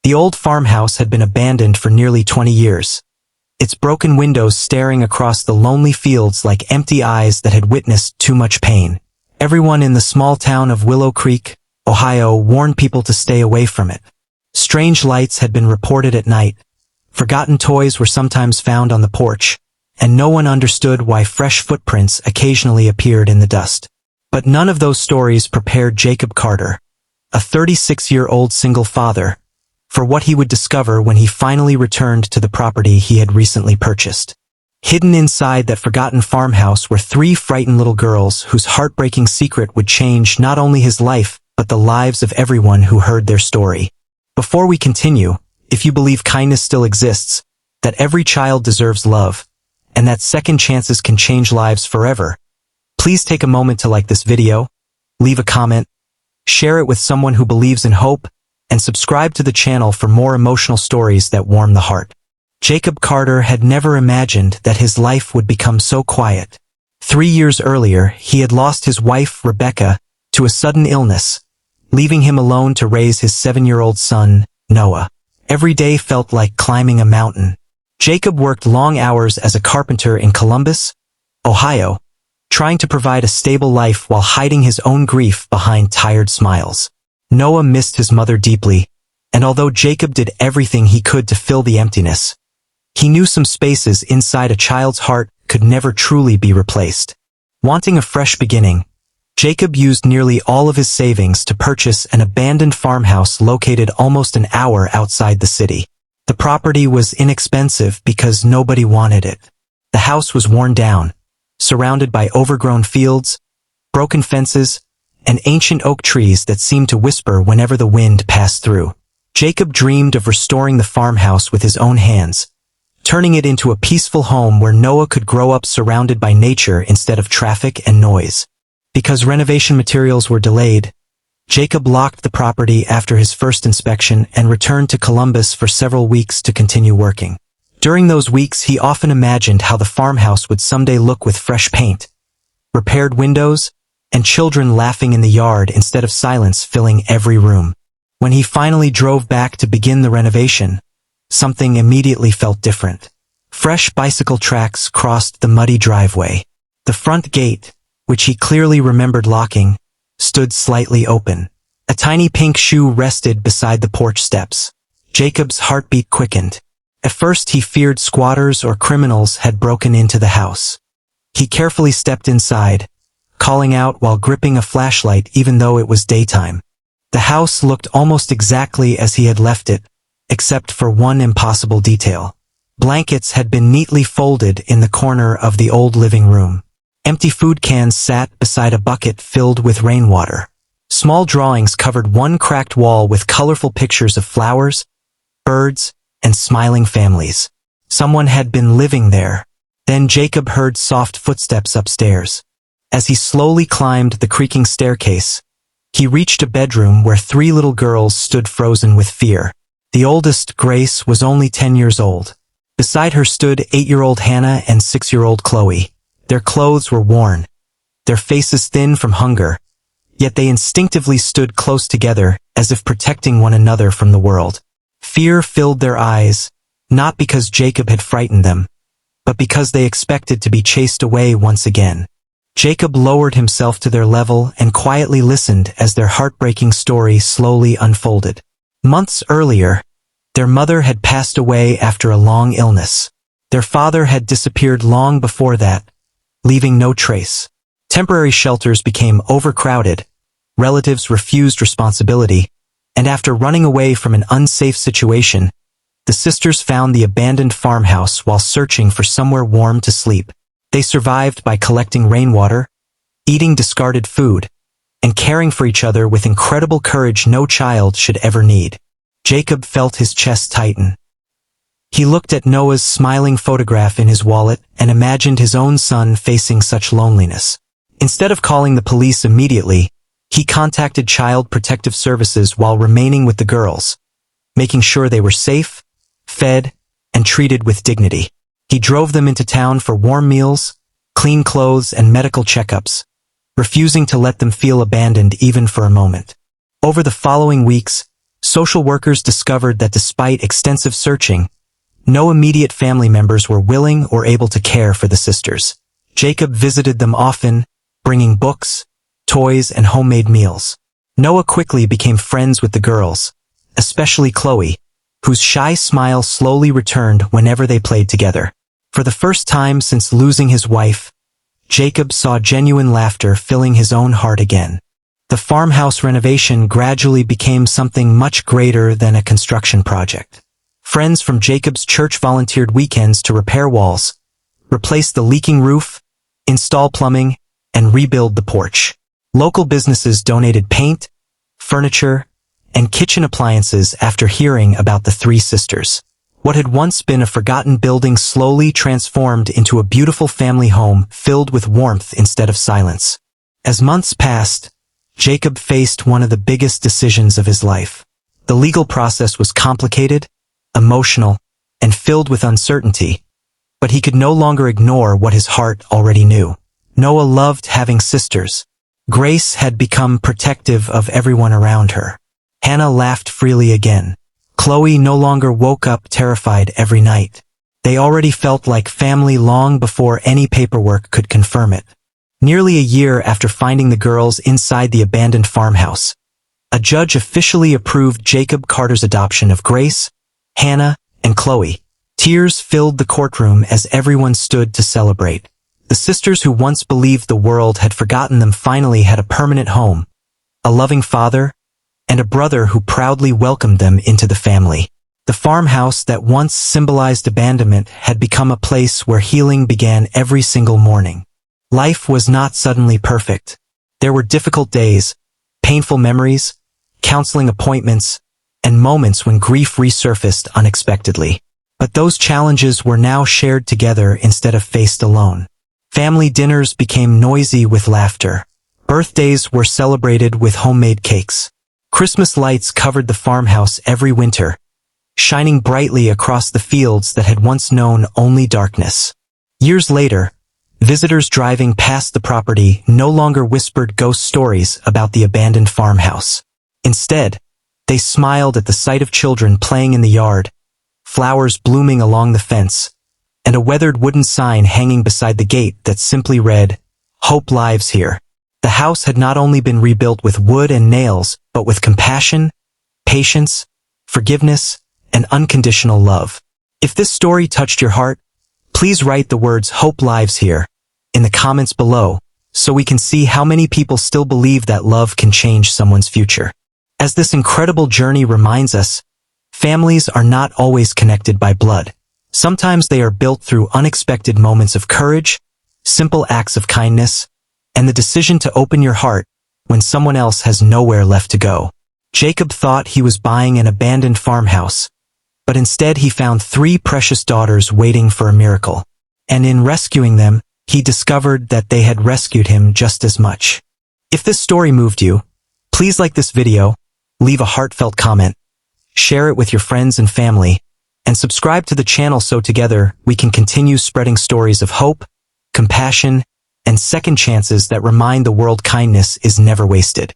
The old farmhouse had been abandoned for nearly 20 years, its broken windows staring across the lonely fields like empty eyes that had witnessed too much pain. Everyone in the small town of Willow Creek, Ohio, warned people to stay away from it. Strange lights had been reported at night, forgotten toys were sometimes found on the porch, and no one understood why fresh footprints occasionally appeared in the dust. But none of those stories prepared Jacob Carter, a 36-year-old single father, for what he would discover when he finally returned to the property he had recently purchased. Hidden inside that forgotten farmhouse were 3 frightened little girls whose heartbreaking secret would change not only his life, but the lives of everyone who heard their story. Before we continue, if you believe kindness still exists, that every child deserves love, and that second chances can change lives forever, please take a moment to like this video, leave a comment, share it with someone who believes in hope, and subscribe to the channel for more emotional stories that warm the heart. Jacob Carter had never imagined that his life would become so quiet. 3 years earlier, he had lost his wife, Rebecca, to a sudden illness, leaving him alone to raise his 7-year-old son, Noah. Every day felt like climbing a mountain. Jacob worked long hours as a carpenter in Columbus, Ohio, trying to provide a stable life while hiding his own grief behind tired smiles. Noah missed his mother deeply, and although Jacob did everything he could to fill the emptiness, he knew some spaces inside a child's heart could never truly be replaced. Wanting a fresh beginning, Jacob used nearly all of his savings to purchase an abandoned farmhouse located almost an hour outside the city. The property was inexpensive because nobody wanted it. The house was worn down, surrounded by overgrown fields, broken fences, and ancient oak trees that seemed to whisper whenever the wind passed through. Jacob dreamed of restoring the farmhouse with his own hands, turning it into a peaceful home where Noah could grow up surrounded by nature instead of traffic and noise. Because renovation materials were delayed, Jacob locked the property after his first inspection and returned to Columbus for several weeks to continue working. During those weeks, he often imagined how the farmhouse would someday look with fresh paint, repaired windows, and children laughing in the yard instead of silence filling every room. When he finally drove back to begin the renovation, something immediately felt different. Fresh bicycle tracks crossed the muddy driveway. The front gate, which he clearly remembered locking, stood slightly open. A tiny pink shoe rested beside the porch steps. Jacob's heartbeat quickened. At first he feared squatters or criminals had broken into the house. He carefully stepped inside, calling out while gripping a flashlight even though it was daytime. The house looked almost exactly as he had left it, except for one impossible detail. Blankets had been neatly folded in the corner of the old living room. Empty food cans sat beside a bucket filled with rainwater. Small drawings covered one cracked wall with colorful pictures of flowers, birds, and smiling families. Someone had been living there. Then Jacob heard soft footsteps upstairs. As he slowly climbed the creaking staircase, he reached a bedroom where 3 little girls stood frozen with fear. The oldest, Grace, was only 10 years old. Beside her stood 8-year-old Hannah and 6-year-old Chloe. Their clothes were worn, their faces thin from hunger, yet they instinctively stood close together as if protecting one another from the world. Fear filled their eyes, not because Jacob had frightened them, but because they expected to be chased away once again. Jacob lowered himself to their level and quietly listened as their heartbreaking story slowly unfolded. Months earlier, their mother had passed away after a long illness. Their father had disappeared long before that, leaving no trace. Temporary shelters became overcrowded, relatives refused responsibility, and after running away from an unsafe situation, the sisters found the abandoned farmhouse while searching for somewhere warm to sleep. They survived by collecting rainwater, eating discarded food, and caring for each other with incredible courage no child should ever need. Jacob felt his chest tighten. He looked at Noah's smiling photograph in his wallet and imagined his own son facing such loneliness. Instead of calling the police immediately, he contacted Child Protective Services while remaining with the girls, making sure they were safe, fed, and treated with dignity. He drove them into town for warm meals, clean clothes, and medical checkups, refusing to let them feel abandoned even for a moment. Over the following weeks, Social workers discovered that despite extensive searching, no immediate family members were willing or able to care for the sisters. Jacob visited them often, bringing books, toys, and homemade meals. Noah quickly became friends with the girls, especially Chloe, whose shy smile slowly returned whenever they played together. For the first time since losing his wife, Jacob saw genuine laughter filling his own heart again. The farmhouse renovation gradually became something much greater than a construction project. Friends from Jacob's church volunteered weekends to repair walls, replace the leaking roof, install plumbing, and rebuild the porch. Local businesses donated paint, furniture, and kitchen appliances after hearing about the three sisters. What had once been a forgotten building slowly transformed into a beautiful family home filled with warmth instead of silence. As months passed, Jacob faced one of the biggest decisions of his life. The legal process was complicated, emotional, and filled with uncertainty, but he could no longer ignore what his heart already knew. Noah loved having sisters. Grace had become protective of everyone around her. Hannah laughed freely again. Chloe no longer woke up terrified every night. They already felt like family long before any paperwork could confirm it. Nearly a year after finding the girls inside the abandoned farmhouse, a judge officially approved Jacob Carter's adoption of Grace, Hannah, and Chloe. Tears filled the courtroom as everyone stood to celebrate. The sisters who once believed the world had forgotten them finally had a permanent home, a loving father, and a brother who proudly welcomed them into the family. The farmhouse that once symbolized abandonment had become a place where healing began every single morning. Life was not suddenly perfect. There were difficult days, painful memories, counseling appointments, and moments when grief resurfaced unexpectedly. But those challenges were now shared together instead of faced alone. Family dinners became noisy with laughter. Birthdays were celebrated with homemade cakes. Christmas lights covered the farmhouse every winter, shining brightly across the fields that had once known only darkness. Years later, visitors driving past the property no longer whispered ghost stories about the abandoned farmhouse. Instead, they smiled at the sight of children playing in the yard, flowers blooming along the fence, and a weathered wooden sign hanging beside the gate that simply read, "Hope lives here." The house had not only been rebuilt with wood and nails, but with compassion, patience, forgiveness, and unconditional love. If this story touched your heart, please write the words "Hope lives here" in the comments below, so we can see how many people still believe that love can change someone's future. As this incredible journey reminds us, families are not always connected by blood. Sometimes they are built through unexpected moments of courage, simple acts of kindness, and the decision to open your heart when someone else has nowhere left to go. Jacob thought he was buying an abandoned farmhouse, but instead he found three precious daughters waiting for a miracle. And in rescuing them, he discovered that they had rescued him just as much. If this story moved you, please like this video, leave a heartfelt comment, share it with your friends and family, and subscribe to the channel so together we can continue spreading stories of hope, compassion, and second chances that remind the world kindness is never wasted.